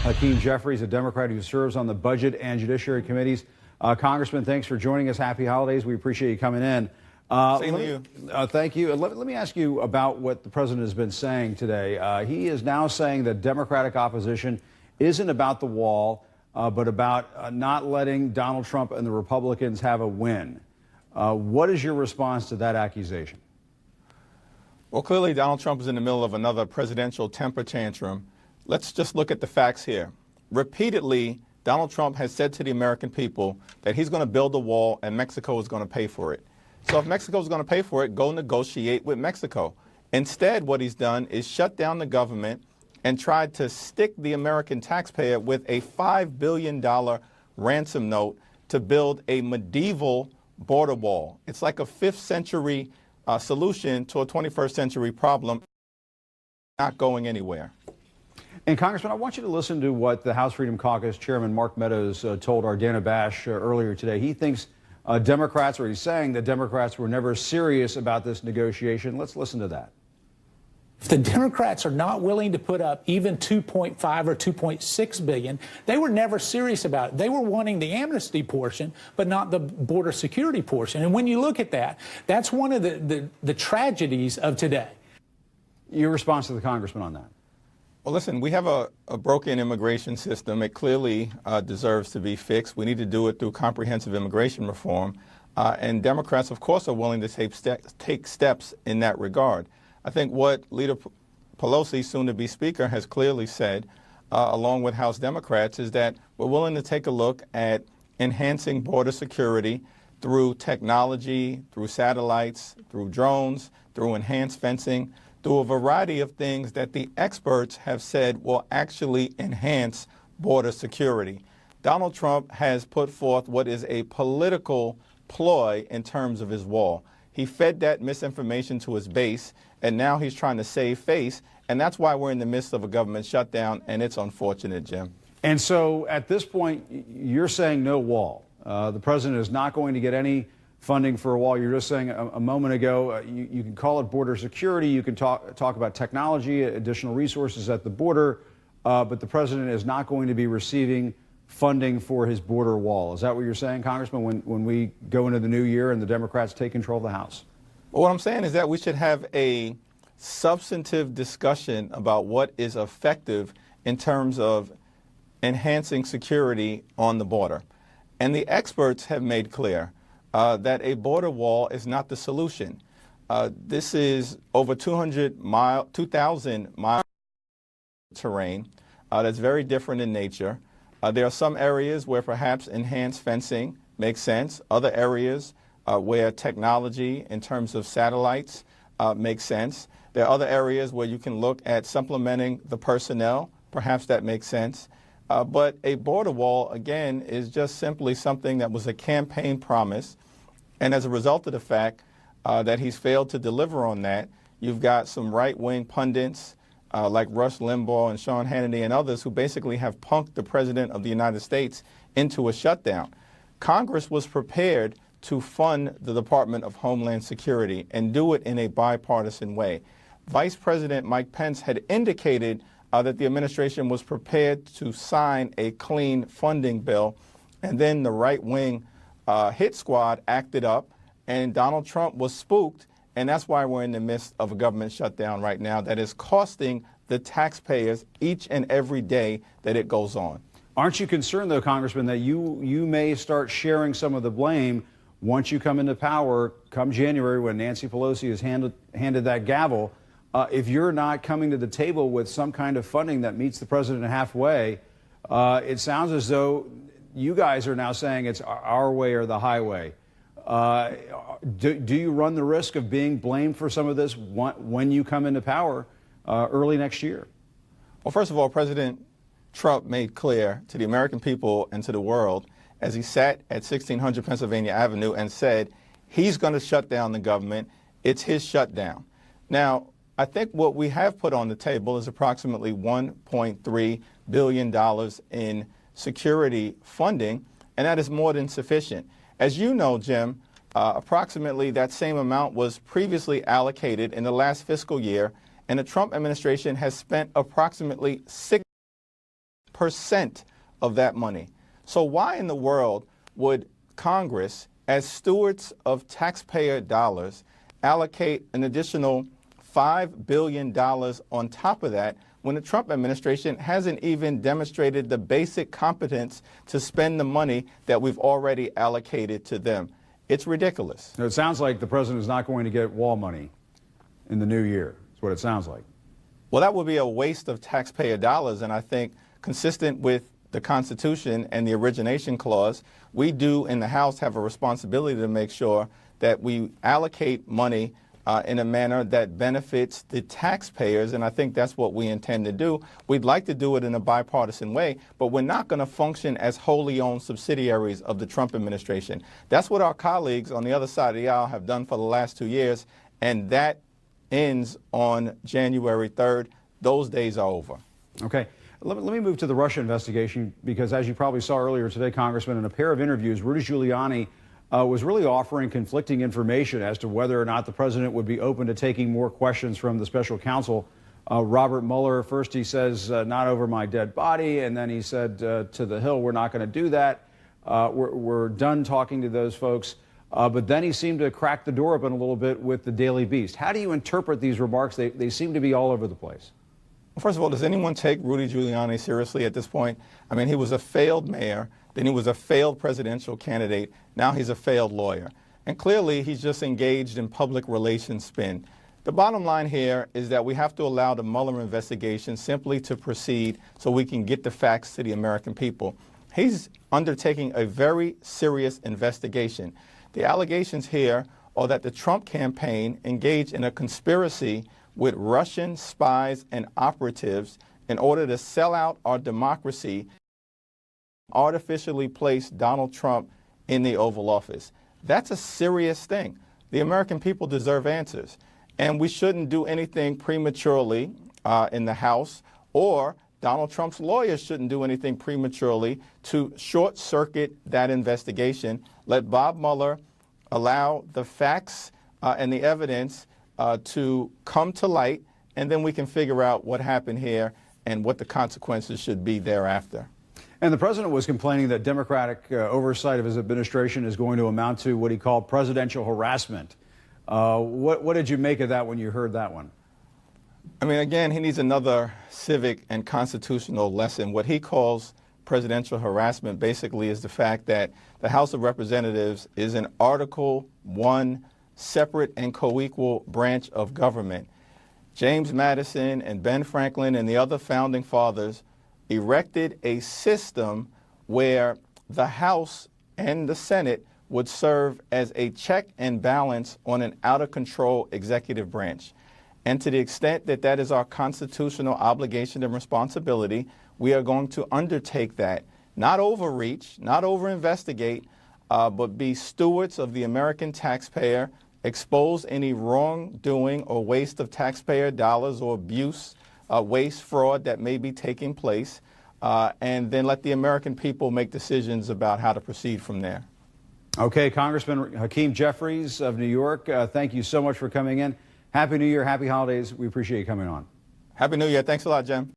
Jeffries, a Democrat who serves on the Budget and Judiciary Committees. Congressman, thanks for joining us. Happy holidays. We appreciate you coming in. Same to you. Thank you. Let me ask you about what the president has been saying today. He is now saying that Democratic opposition isn't about the wall, but about not letting Donald Trump and the Republicans have a win. What is your response to that accusation? Well, clearly Donald Trump is in the middle of another presidential temper tantrum. Let's just look at the facts here. Repeatedly, Donald Trump has said to the American people that he's going to build a wall and Mexico is going to pay for it. So if Mexico is going to pay for it, go negotiate with Mexico. Instead, what he's done is shut down the government and tried to stick the American taxpayer with a $5 billion ransom note to build a medieval border wall. It's like a 5th century solution to a 21st century problem, not going anywhere. And Congressman, I want you to listen to what the House Freedom Caucus Chairman Mark Meadows told Ardana Bash earlier today. He thinks Democrats, or he's saying that Democrats were never serious about this negotiation. Let's listen to that. If the Democrats are not willing to put up even 2.5 or 2.6 billion, they were never serious about it. They were wanting the amnesty portion, but not the border security portion. And when you look at that, that's one of the tragedies of today. Your response to the congressman on that? Well, listen, we have a broken immigration system. It clearly deserves to be fixed. We need to do it through comprehensive immigration reform. And Democrats, of course, are willing to take steps in that regard. I think what Leader Pelosi, soon-to-be Speaker, has clearly said, along with House Democrats, is that we're willing to take a look at enhancing border security through technology, through satellites, through drones, through enhanced fencing, through a variety of things that the experts have said will actually enhance border security. Donald Trump has put forth what is a political ploy in terms of his wall. He fed that misinformation to his base, and now he's trying to save face, and that's why we're in the midst of a government shutdown, and it's unfortunate, Jim. And so at this point, you're saying no wall. The president is not going to get any funding for a wall. You're just saying a moment ago, you can call it border security, you can talk about technology, additional resources at the border, but the president is not going to be receiving funding for his border wall. Is that what you're saying, Congressman, when we go into the new year and the Democrats take control of the House? Well, what I'm saying is that we should have a substantive discussion about what is effective in terms of enhancing security on the border. And the experts have made clear that a border wall is not the solution. This is over 2,000 mile terrain that's very different in nature. There are some areas where perhaps enhanced fencing makes sense. Other areas where technology in terms of satellites makes sense. There are other areas where you can look at supplementing the personnel. Perhaps that makes sense. But a border wall, again, is just simply something that was a campaign promise. And as a result of the fact that he's failed to deliver on that, you've got some right-wing pundits like Rush Limbaugh and Sean Hannity and others who basically have punked the President of the United States into a shutdown. Congress was prepared to fund the Department of Homeland Security and do it in a bipartisan way. Vice President Mike Pence had indicated that the administration was prepared to sign a clean funding bill, and then the right-wing hit squad acted up, and Donald Trump was spooked, and that's why we're in the midst of a government shutdown right now that is costing the taxpayers each and every day that it goes on. Aren't you concerned, though, Congressman, that you may start sharing some of the blame once you come into power come January when Nancy Pelosi has handed that gavel? If you're not coming to the table with some kind of funding that meets the president halfway, it sounds as though you guys are now saying it's our way or the highway. Do you run the risk of being blamed for some of this when you come into power early next year? Well, first of all, President Trump made clear to the American people and to the world as he sat at 1600 Pennsylvania Avenue and said he's going to shut down the government. It's his shutdown. Now, I think what we have put on the table is approximately $1.3 billion in security funding, and that is more than sufficient. As you know, Jim, approximately that same amount was previously allocated in the last fiscal year, and the Trump administration has spent approximately $6 10% of that money. So why in the world would Congress, as stewards of taxpayer dollars, allocate an additional $5 billion on top of that when the Trump administration hasn't even demonstrated the basic competence to spend the money that we've already allocated to them? It's ridiculous. Now, it sounds like the president is not going to get wall money in the new year. That's what it sounds like. Well, that would be a waste of taxpayer dollars, and I think consistent with the Constitution and the origination clause, we do in the House have a responsibility to make sure that we allocate money in a manner that benefits the taxpayers, and I think that's what we intend to do. We'd like to do it in a bipartisan way, but we're not going to function as wholly owned subsidiaries of the Trump administration. That's what our colleagues on the other side of the aisle have done for the last 2 years, and that ends on January 3rd. Those days are over. Okay. Let me move to the Russia investigation, because as you probably saw earlier today, Congressman, in a pair of interviews, Rudy Giuliani was really offering conflicting information as to whether or not the president would be open to taking more questions from the special counsel, Robert Mueller. First he says, not over my dead body, and then he said to the Hill, we're not going to do that. We're done talking to those folks. But then he seemed to crack the door open a little bit with the Daily Beast. How do you interpret these remarks? They seem to be all over the place. Well, first of all, does anyone take Rudy Giuliani seriously at this point? I mean, he was a failed mayor, then he was a failed presidential candidate, now he's a failed lawyer. And clearly, he's just engaged in public relations spin. The bottom line here is that we have to allow the Mueller investigation simply to proceed so we can get the facts to the American people. He's undertaking a very serious investigation. The allegations here are that the Trump campaign engaged in a conspiracy with Russian spies and operatives in order to sell out our democracy, artificially place Donald Trump in the Oval Office. That's a serious thing. The American people deserve answers. And we shouldn't do anything prematurely in the House, or Donald Trump's lawyers shouldn't do anything prematurely to short-circuit that investigation. Let Bob Mueller allow the facts and the evidence to come to light, and then we can figure out what happened here and what the consequences should be thereafter. And the president was complaining that Democratic oversight of his administration is going to amount to what he called presidential harassment. What did you make of that when you heard that one? I mean, again, he needs another civic and constitutional lesson. What he calls presidential harassment basically is the fact that the House of Representatives is an Article I separate and co-equal branch of government. James Madison and Ben Franklin and the other founding fathers erected a system where the House and the Senate would serve as a check and balance on an out-of-control executive branch. And to the extent that that is our constitutional obligation and responsibility, we are going to undertake that, not overreach, not over-investigate, but be stewards of the American taxpayer, expose any wrongdoing or waste of taxpayer dollars or abuse, waste, fraud that may be taking place, and then let the American people make decisions about how to proceed from there. Okay, Congressman Hakeem Jeffries of New York, thank you so much for coming in. Happy New Year, happy holidays. We appreciate you coming on. Happy New Year. Thanks a lot, Jem.